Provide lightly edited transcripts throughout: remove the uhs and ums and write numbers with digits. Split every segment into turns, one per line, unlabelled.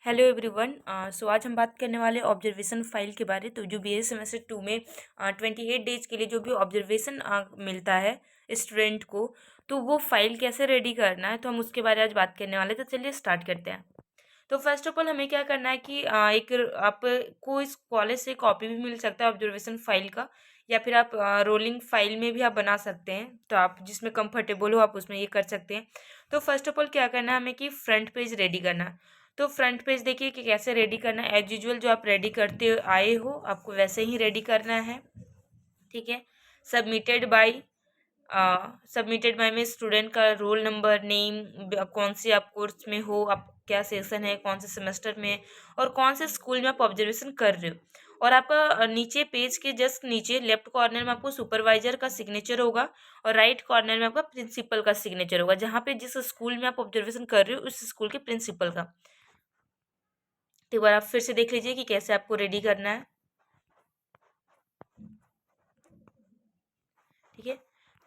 Hello everyone. सो आज हम बात करने वाले ऑब्जर्वेशन फाइल के बारे। तो जो बी सेमेस्टर 2 में 28 डेज के लिए जो भी ऑब्जर्वेशन मिलता है स्टूडेंट को, तो वो फाइल कैसे रेडी करना है, तो हम उसके बारे में आज बात करने वाले। तो चलिए स्टार्ट करते हैं। तो फर्स्ट ऑफ ऑल हमें क्या करना है कि एक आपको इस कॉलेज से कॉपी भी मिल सकता है ऑब्जर्वेशन फाइल का, या फिर आप रोलिंग फाइल में भी आप बना सकते हैं। तो आप जिसमें कंफर्टेबल हो आप उसमें ये कर सकते हैं। तो फर्स्ट ऑफ ऑल क्या करना है हमें कि फ्रंट पेज रेडी करना है। तो फ्रंट पेज देखिए कि कैसे रेडी करना है। एज यूजुअल जो आप रेडी करते आए हो आपको वैसे ही रेडी करना है। ठीक है। सबमिटेड बाय में स्टूडेंट का रोल नंबर, नेम, कौन से आप कोर्स में हो, आप क्या सेशन है, कौन से सेमेस्टर में, और कौन से स्कूल में आप ऑब्जर्वेशन कर रहे हो। और आपका नीचे पेज के जस्ट नीचे लेफ्ट कॉर्नर में आपको सुपरवाइजर का सिग्नेचर होगा, और राइट कॉर्नर में आपका प्रिंसिपल का सिग्नेचर होगा, जहाँ पे जिस स्कूल में आप ऑब्जर्वेशन कर रहे हो उस स्कूल के प्रिंसिपल का। तो एक बार आप फिर से देख लीजिए कि कैसे आपको रेडी करना है। ठीक है।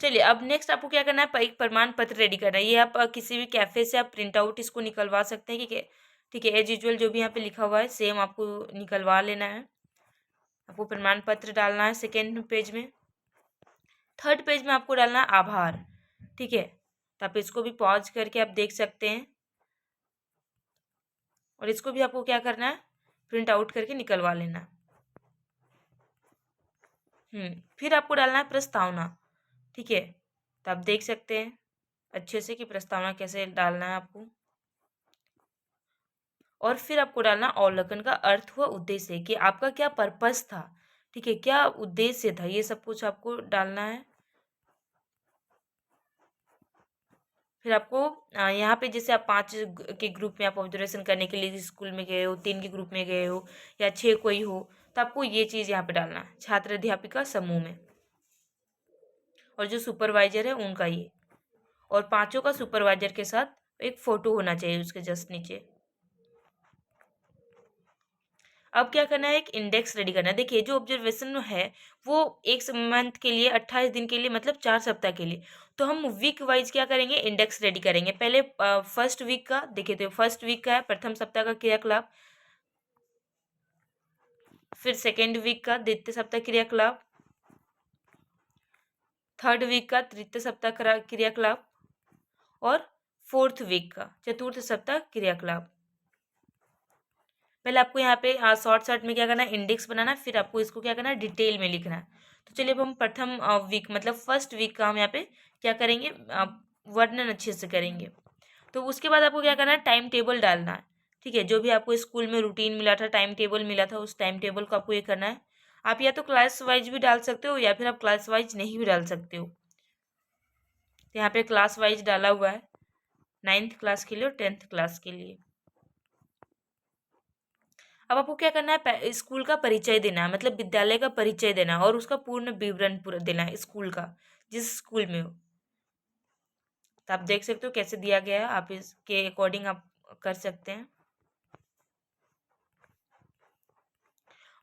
चलिए अब नेक्स्ट आपको क्या करना है, एक प्रमाण पत्र रेडी करना है। ये आप किसी भी कैफे से आप प्रिंट आउट इसको निकलवा सकते हैं कि ठीक है। एज यूजुअल जो भी यहाँ पे लिखा हुआ है सेम आपको निकलवा लेना है। आपको प्रमाण पत्र डालना है सेकेंड पेज में। थर्ड पेज में आपको डालना है आभार। ठीक है। तो आप इसको भी पॉज करके आप देख सकते हैं, और इसको भी आपको क्या करना है, प्रिंट आउट करके निकलवा लेना। फिर आपको डालना है प्रस्तावना। ठीक है। तो आप देख सकते हैं अच्छे से कि प्रस्तावना कैसे डालना है आपको। और फिर आपको डालना अवलोकन का अर्थ व उद्देश्य, कि आपका क्या पर्पस था। ठीक है, क्या उद्देश्य था, ये सब कुछ आपको डालना है। फिर आपको यहाँ पे जैसे आप 5 के ग्रुप में आप ऑब्जर्वेशन करने के लिए स्कूल में गए हो, 3 के ग्रुप में गए हो, या 6 कोई हो, तो आपको ये चीज़ यहाँ पे डालना है, छात्र अध्यापिका समूह में, और जो सुपरवाइजर है उनका ये, और 5 का सुपरवाइजर के साथ एक फ़ोटो होना चाहिए उसके जस्ट नीचे। अब क्या करना है, एक इंडेक्स रेडी करना है। देखिए जो ऑब्जर्वेशन है वो एक मंथ के लिए, 28 दिन के लिए, मतलब 4 सप्ताह के लिए। तो हम वीक वाइज क्या करेंगे, इंडेक्स रेडी करेंगे। पहले फर्स्ट वीक का देखिए, तो फर्स्ट वीक का है प्रथम सप्ताह का क्रियाकलाप, फिर सेकेंड वीक का द्वितीय सप्ताह क्रियाकलाप, थर्ड वीक का तृतीय सप्ताह क्रियाकलाप, और फोर्थ वीक का चतुर्थ सप्ताह क्रियाकलाप। पहले आपको यहाँ पे शॉर्ट में क्या करना है, इंडेक्स बनाना है, फिर आपको इसको क्या करना है, डिटेल में लिखना है। तो चलिए अब हम प्रथम वीक मतलब फर्स्ट वीक का हम यहाँ पे क्या करेंगे, वर्णन अच्छे से करेंगे। तो उसके बाद आपको क्या करना है, टाइम टेबल डालना है। ठीक है, जो भी आपको स्कूल में रूटीन मिला था, टाइम टेबल मिला था, उस टाइम टेबल को आपको ये करना है। आप या तो क्लास वाइज भी डाल सकते हो, या फिर आप क्लास वाइज नहीं भी डाल सकते हो। तो यहाँ पे क्लास वाइज डाला हुआ है, 9th क्लास के लिए और 10th क्लास के लिए। अब आपको क्या करना है, स्कूल का परिचय देना है, मतलब विद्यालय का परिचय देना है, और उसका पूर्ण विवरण पूरा देना है स्कूल का, जिस स्कूल में हो। तो आप देख सकते हो कैसे दिया गया है, आप इसके अकॉर्डिंग आप कर सकते हैं।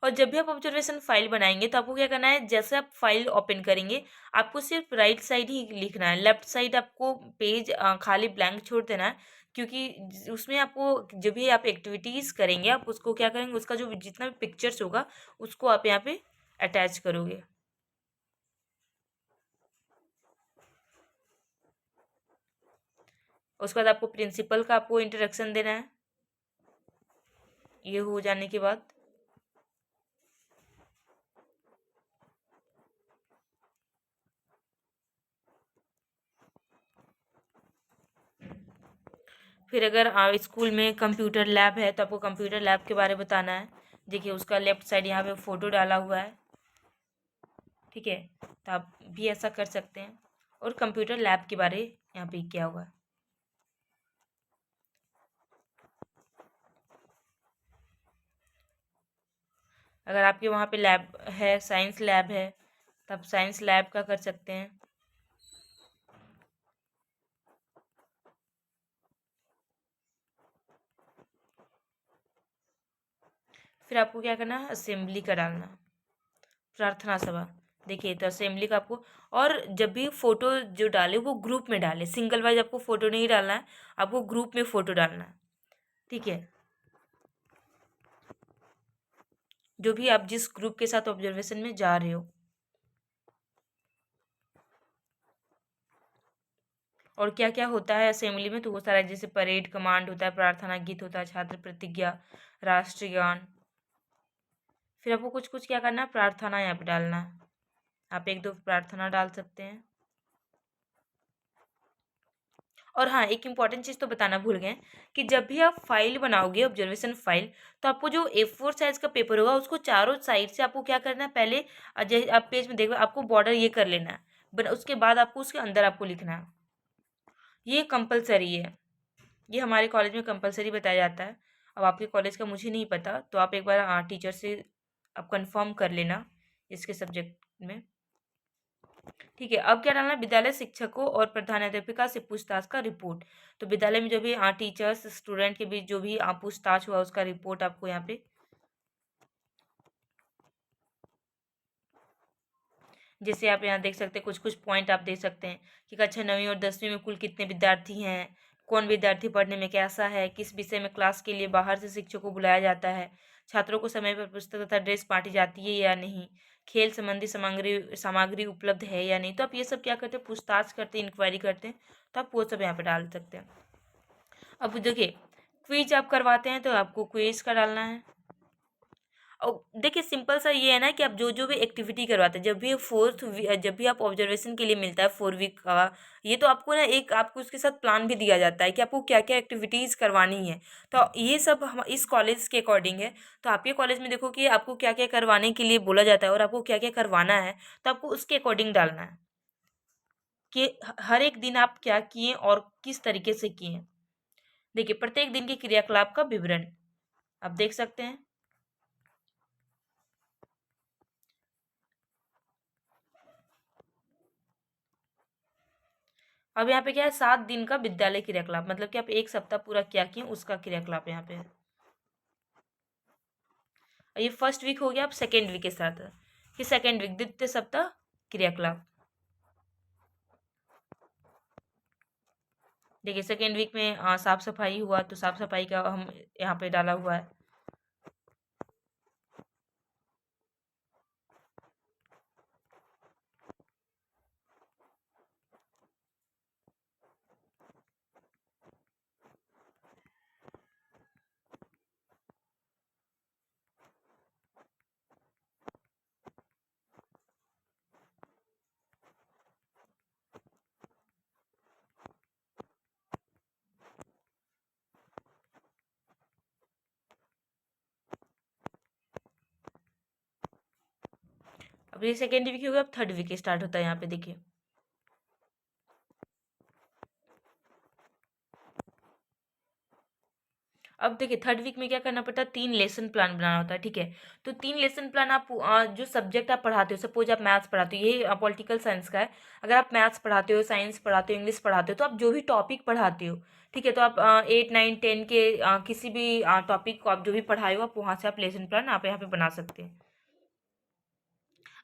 और जब भी आप ऑब्जर्वेशन फाइल बनाएंगे तो आपको क्या करना है, जैसे आप फाइल ओपन करेंगे आपको सिर्फ राइट साइड ही लिखना है, लेफ्ट साइड आपको पेज खाली ब्लैंक छोड़ देना है। क्योंकि उसमें आपको जब भी आप एक्टिविटीज़ करेंगे आप उसको क्या करेंगे, उसका जो जितना भी पिक्चर्स होगा उसको आप यहाँ पे अटैच करोगे। उसके बाद आपको प्रिंसिपल का आपको इंट्रोडक्शन देना है। ये हो जाने के बाद फिर अगर स्कूल में कंप्यूटर लैब है तो आपको कंप्यूटर लैब के बारे में बताना है। देखिए उसका लेफ्ट साइड यहाँ पे फ़ोटो डाला हुआ है। ठीक है, तो आप भी ऐसा कर सकते हैं, और कंप्यूटर लैब के बारे यहाँ पे किया हुआ है। अगर आपके वहाँ पे लैब है, साइंस लैब है, तो आप साइंस लैब का कर सकते हैं। फिर आपको क्या करना है, असेंबली का डालना, प्रार्थना सभा। देखिए तो असेंबली का आपको, और जब भी फोटो जो डाले वो ग्रुप में डाले, सिंगल वाइज आपको फोटो नहीं डालना है, आपको ग्रुप में फोटो डालना है। ठीक है। जो भी आप जिस ग्रुप के साथ ऑब्जर्वेशन में जा रहे हो। और क्या क्या होता है असेंबली में, तो वो सारा जैसे परेड कमांड होता है, प्रार्थना गीत होता है, छात्र प्रतिज्ञा, राष्ट्रीय गान। फिर आपको कुछ कुछ क्या करना है, प्रार्थना यहाँ पे डालना है। आप एक दो प्रार्थना डाल सकते हैं। और हाँ, एक इम्पॉर्टेंट चीज़ तो बताना भूल गए कि जब भी आप फाइल बनाओगे ऑब्जर्वेशन फाइल, तो आपको जो A4 साइज का पेपर होगा उसको चारों साइड से आपको क्या करना है, पहले जैसे आप पेज में देखो आपको बॉर्डर ये कर लेना है, उसके बाद आपको उसके अंदर आपको लिखना है। ये कंपलसरी है, ये हमारे कॉलेज में कंपलसरी बताया जाता है। अब आपके कॉलेज का मुझे नहीं पता, तो आप एक बार टीचर से आप कंफर्म कर लेना इसके सब्जेक्ट में। ठीक है, अब क्या डालना है, विद्यालय शिक्षकों और प्रधानाध्यापिका से पूछताछ का रिपोर्ट। तो विद्यालय में जो भी टीचर्स स्टूडेंट के बीच जो भी पूछताछ हुआ उसका रिपोर्ट आपको यहाँ पे, जैसे आप यहाँ देख सकते हैं कुछ कुछ पॉइंट आप देख सकते हैं कि कक्षा 9वीं और 10वीं में कुल कितने विद्यार्थी हैं, कौन विद्यार्थी पढ़ने में कैसा है, किस विषय में क्लास के लिए बाहर से शिक्षक को बुलाया जाता है, छात्रों को समय पर पुस्तक तथा ड्रेस बांटी जाती है या नहीं, खेल संबंधी सामग्री सामग्री उपलब्ध है या नहीं। तो आप ये सब क्या करते हैं, पूछताछ करते हैं, इंक्वायरी करते हैं, तो आप वो सब यहाँ पे डाल सकते हैं। अब देखिए, क्विज आप करवाते हैं तो आपको क्विज का डालना है। और देखिए सिंपल सा ये है ना कि आप जो जो भी एक्टिविटी करवाते हैं, जब भी आप ऑब्जर्वेशन के लिए मिलता है 4 वीक का, ये तो आपको ना एक आपको उसके साथ प्लान भी दिया जाता है कि आपको क्या क्या एक्टिविटीज़ करवानी है। तो ये सब हम इस कॉलेज के अकॉर्डिंग है। तो आपके कॉलेज में देखो कि आपको क्या क्या करवाने के लिए बोला जाता है और आपको क्या क्या करवाना है, तो आपको उसके अकॉर्डिंग डालना है कि हर एक दिन आप क्या किए और किस तरीके से किए। देखिए, प्रत्येक दिन के क्रियाकलाप का विवरण आप देख सकते हैं। अब यहाँ पे क्या है, 7 दिन का विद्यालय क्रियाकलाप, मतलब कि आप एक सप्ताह पूरा क्या किए उसका क्रियाकलाप यहाँ पे है। ये फर्स्ट वीक हो गया, आप सेकेंड वीक के साथ है कि सेकेंड वीक द्वितीय सप्ताह क्रियाकलाप। देखिए सेकेंड वीक में साफ सफाई हुआ, तो साफ सफाई का हम यहाँ पे डाला हुआ है। अब ये सेकेंड वीक हो गया, अब थर्ड वीक स्टार्ट होता है यहाँ पे देखिए। अब देखिए थर्ड वीक में क्या करना पड़ता है, 3 लेसन प्लान बनाना होता है। ठीक है, तो 3 लेसन प्लान आप जो सब्जेक्ट आप पढ़ाते हो, सपोज आप मैथ्स पढ़ाते हो, ये पॉलिटिकल साइंस का है। अगर आप मैथ्स पढ़ाते हो, साइंस पढ़ाते हो, इंग्लिश पढ़ाते हो, तो आप जो भी टॉपिक पढ़ाते हो, ठीक है, तो आप 8 9 10 के किसी भी टॉपिक को आप जो भी पढ़ाए हो, आप वहाँ से आप लेसन प्लान आप यहाँ पे बना सकते हैं।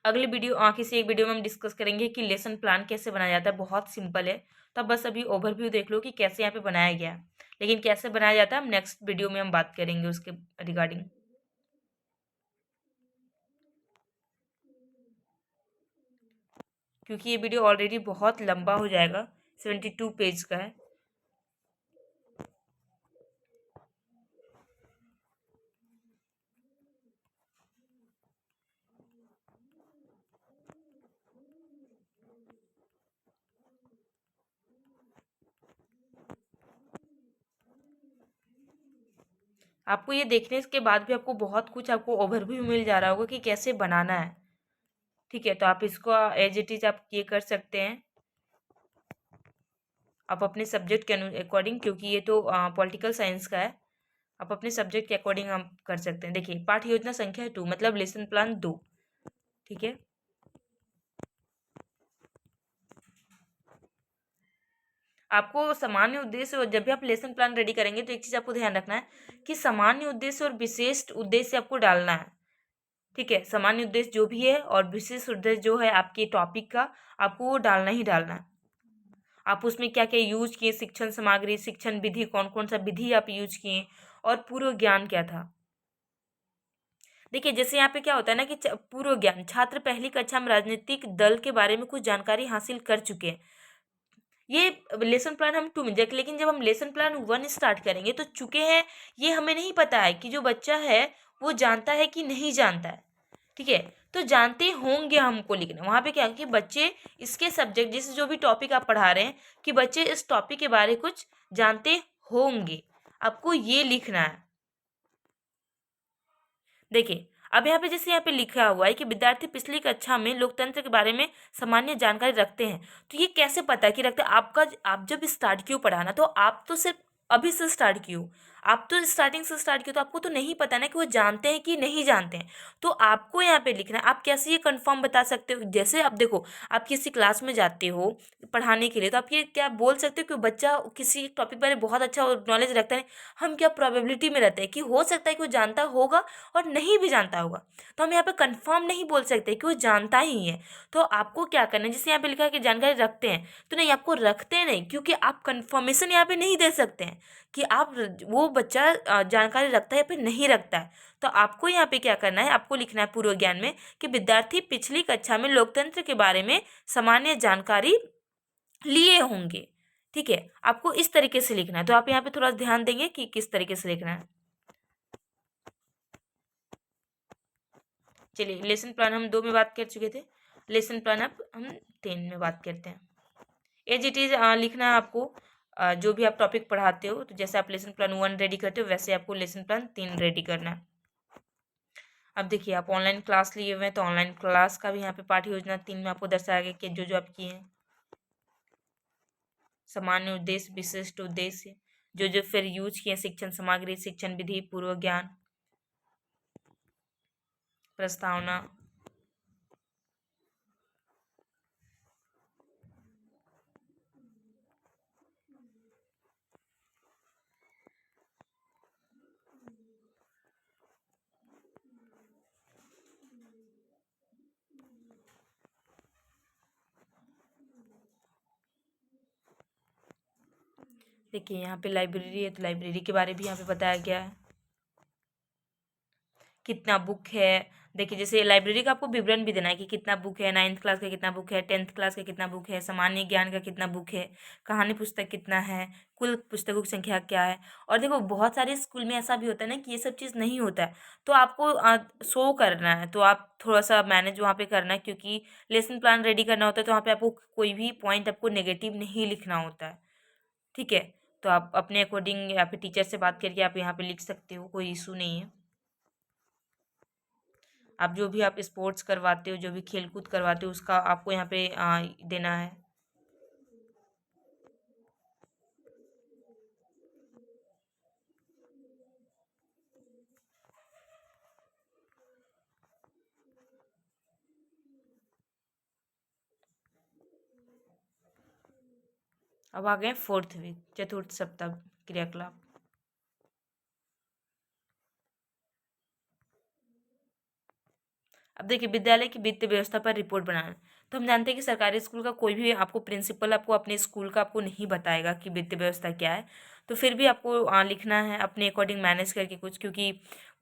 अगले वीडियो किसी एक वीडियो में हम डिस्कस करेंगे कि लेसन प्लान कैसे बनाया जाता है, बहुत सिंपल है। तो आप बस अभी ओवरव्यू देख लो कि कैसे यहाँ पे बनाया गया है, लेकिन कैसे बनाया जाता है हम नेक्स्ट वीडियो में हम बात करेंगे उसके रिगार्डिंग, क्योंकि ये वीडियो ऑलरेडी बहुत लंबा हो जाएगा, 72 पेज का है। आपको ये देखने के बाद भी आपको बहुत कुछ आपको ओवरव्यू मिल जा रहा होगा कि कैसे बनाना है। ठीक है, तो आप इसको एज इट इज आप ये कर सकते हैं, आप अपने सब्जेक्ट के अकॉर्डिंग, क्योंकि ये तो पॉलिटिकल साइंस का है, आप अपने सब्जेक्ट के अकॉर्डिंग हम कर सकते हैं। देखिए पाठ योजना संख्या 2 मतलब लेसन प्लान 2। ठीक है, आपको सामान्य उद्देश्य, और जब भी आप लेसन प्लान रेडी करेंगे तो एक चीज़ आपको ध्यान रखना है कि सामान्य उद्देश्य और विशेष उद्देश्य आपको डालना है। ठीक है, सामान्य उद्देश्य जो भी है और विशेष उद्देश्य जो है आपके टॉपिक का, आपको वो डालना ही डालना है। आप उसमें क्या क्या यूज किए, शिक्षण सामग्री, शिक्षण विधि, कौन कौन सा विधि आप यूज किए, और पूर्व ज्ञान क्या था। देखिए जैसे यहाँ पे क्या होता है ना कि पूर्व ज्ञान, छात्र पहली कक्षा में राजनीतिक दल के बारे में कुछ जानकारी हासिल कर चुके हैं। ये लेसन प्लान हम 2 में देख, लेकिन जब हम लेसन प्लान 1 स्टार्ट करेंगे तो चुके हैं ये हमें नहीं पता है कि जो बच्चा है वो जानता है कि नहीं जानता है। ठीक है, तो जानते होंगे हमको लिखना। वहाँ पे क्या है कि बच्चे इसके सब्जेक्ट, जैसे जो भी टॉपिक आप पढ़ा रहे हैं, कि बच्चे इस टॉपिक के बारे कुछ जानते होंगे, आपको ये लिखना है। देखिए अब यहाँ पे जैसे यहाँ पे लिखा हुआ है कि विद्यार्थी पिछली कक्षा में लोकतंत्र के बारे में सामान्य जानकारी रखते हैं। तो ये कैसे पता है कि रखते हैं? आपका आप जब स्टार्ट किए पढ़ाना, तो आप तो सिर्फ अभी से स्टार्ट किए, आप तो स्टार्टिंग से स्टार्ट किए, तो आपको तो नहीं पता ना कि वो जानते हैं कि नहीं जानते हैं। तो आपको यहाँ पे लिखना है। आप कैसे ये कंफर्म बता सकते हो? जैसे आप देखो, आप किसी क्लास में जाते हो पढ़ाने के लिए, तो आप ये क्या बोल सकते हो कि बच्चा किसी टॉपिक बारे में बहुत अच्छा नॉलेज रखता है। हम क्या प्रोबेबिलिटी में रहते हैं कि हो सकता है कि वो जानता होगा और नहीं भी जानता होगा, तो हम यहाँ पे कंफर्म नहीं बोल सकते कि वो जानता ही है। तो आपको क्या करना है, जैसे यहाँ पे लिखा है कि जानकारी रखते हैं, तो नहीं, आपको रखते नहीं, क्योंकि आप कंफर्मेशन यहाँ पे नहीं दे सकते हैं कि आप वो बच्चा जानकारी रखता है या फिर नहीं रखता है। तो आपको यहाँ पे क्या करना है, आपको लिखना है पूर्व ज्ञान में कि विद्यार्थी पिछली कक्षा में लोकतंत्र के बारे में सामान्य जानकारी लिए होंगे। ठीक है, आपको इस तरीके से लिखना है। तो आप यहाँ पे थोड़ा ध्यान देंगे कि किस तरीके से लिखना है। चलिए, लेसन प्लान हम 2 में बात कर चुके थे, लेसन प्लान अब हम 3 में बात करते हैं। एज इट इज़ लिखना है आपको। जो भी आप टॉपिक पढ़ाते हो, तो जैसे आप लेसन प्लान 1 रेडी करते हो, वैसे आपको लेसन प्लान 3 रेडी करना है। अब देखिए, आप ऑनलाइन क्लास लिए हुए हैं, तो ऑनलाइन क्लास का भी यहाँ पे पाठ्य योजना 3 में आपको दर्शाया गया कि जो जो आप किए हैं। सामान्य उद्देश्य, विशिष्ट उद्देश्य, जो जो फिर यूज किए, शिक्षण सामग्री, शिक्षण विधि, पूर्व ज्ञान, प्रस्तावना। देखिए यहाँ पे लाइब्रेरी है, तो लाइब्रेरी के बारे में भी यहाँ पे बताया गया है। कितना बुक है, देखिए जैसे लाइब्रेरी का आपको विवरण भी देना है कि कितना बुक है, 9th क्लास का कितना बुक है, 10th क्लास का कितना बुक है, सामान्य ज्ञान का कितना बुक है, कहानी पुस्तक कितना है, कुल पुस्तकों की संख्या क्या है। और देखो बहुत सारे स्कूल में ऐसा भी होता है ना कि ये सब चीज़ नहीं होता है, तो आपको शो करना है, तो आप थोड़ा सा मैनेज वहाँ पे करना है, क्योंकि लेसन प्लान रेडी करना होता है, तो वहाँ पे आपको कोई भी पॉइंट आपको नेगेटिव नहीं लिखना होता है। ठीक है, तो आप अपने अकॉर्डिंग या फिर टीचर से बात करके आप यहाँ पे लिख सकते हो, कोई इशू नहीं है। आप जो भी आप स्पोर्ट्स करवाते हो, जो भी खेल कूद करवाते हो, उसका आपको यहाँ पे देना है। अब आ गए 4th वीक, चतुर्थ सप्ताह क्रियाकलाप। अब देखिए, विद्यालय की वित्तीय व्यवस्था पर रिपोर्ट बनाना। तो हम जानते हैं कि सरकारी स्कूल का कोई भी आपको प्रिंसिपल आपको अपने स्कूल का आपको नहीं बताएगा कि वित्तीय व्यवस्था क्या है। तो फिर भी आपको लिखना है अपने अकॉर्डिंग मैनेज करके कुछ, क्योंकि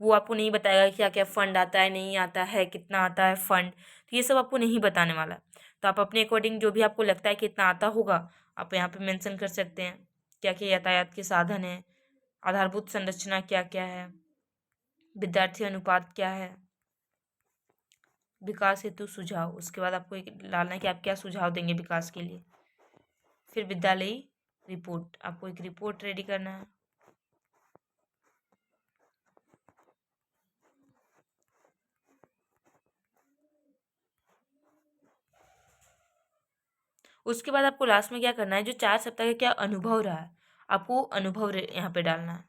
वो आपको नहीं बताएगा क्या क्या फंड आता है, नहीं आता है, कितना आता है फंड, तो ये सब आपको नहीं बताने वाला। तो आप अपने अकॉर्डिंग जो भी आपको लगता है कितना आता होगा, आप यहाँ पे मेंशन कर सकते हैं। क्या क्या यातायात के साधन है, आधारभूत संरचना क्या क्या है, विद्यार्थी अनुपात क्या है, विकास हेतु सुझाव। उसके बाद आपको एक डालना है कि आप क्या सुझाव देंगे विकास के लिए। फिर विद्यालयी रिपोर्ट, आपको एक रिपोर्ट रेडी करना है। उसके बाद आपको लास्ट में क्या करना है, जो 4 सप्ताह का क्या अनुभव रहा है, आपको अनुभव यहाँ पे डालना है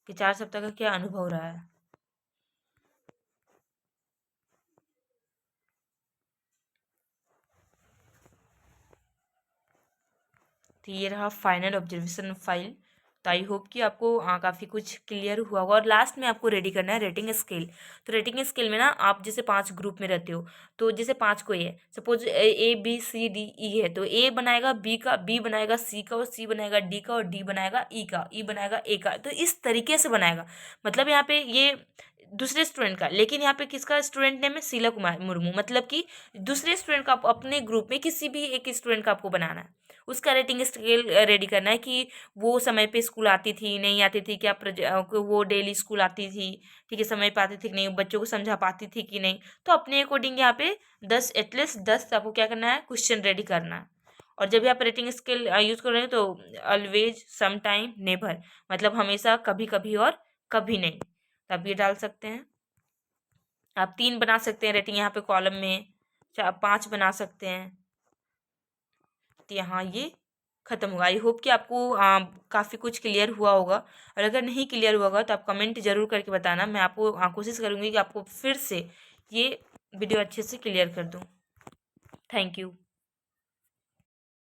कि 4 सप्ताह का क्या अनुभव रहा है। तो ये रहा फाइनल ऑब्जर्वेशन फाइल। तो आई होप कि आपको काफ़ी कुछ क्लियर हुआ होगा। और लास्ट में आपको रेडी करना है रेटिंग स्केल। तो रेटिंग स्केल में ना आप जैसे 5 ग्रुप में रहते हो, तो जैसे 5 को है, suppose A B C D E है, तो ए बनाएगा बी का, बी बनाएगा सी का, और सी बनाएगा डी का, और डी बनाएगा ई का, ई बनाएगा ए का। तो इस तरीके से बनाएगा। मतलब यहाँ पे ये दूसरे स्टूडेंट का, लेकिन यहाँ पे किसका स्टूडेंट नेम है, शीला कुमार मुर्मू, मतलब कि दूसरे स्टूडेंट का अपने ग्रुप में किसी भी एक स्टूडेंट का आपको बनाना है, उसका रेटिंग स्केल रेडी करना है कि वो समय पे स्कूल आती थी नहीं आती थी, क्या वो डेली स्कूल आती थी, ठीक है, समय पे आती थी कि नहीं, बच्चों को समझा पाती थी कि नहीं। तो अपने अकॉर्डिंग यहाँ पे 10 एटलीस्ट 10 आपको क्या करना है, क्वेश्चन रेडी करना है। और जब भी आप रेटिंग स्केल यूज़ कर रहे हैं तो ऑलवेज, सम टाइम, नेवर, मतलब हमेशा, कभी कभी और कभी नहीं, तो आप ये डाल सकते हैं। आप 3 बना सकते हैं रेटिंग यहाँ पे कॉलम में, 5 बना सकते हैं। तो यहाँ ये खत्म होगा। आई होप कि आपको काफ़ी कुछ क्लियर हुआ होगा, और अगर नहीं क्लियर हुआ होगा तो आप कमेंट जरूर करके बताना, मैं आपको कोशिश करूँगी कि आपको फिर से ये वीडियो अच्छे से क्लियर कर दूँ। Thank you.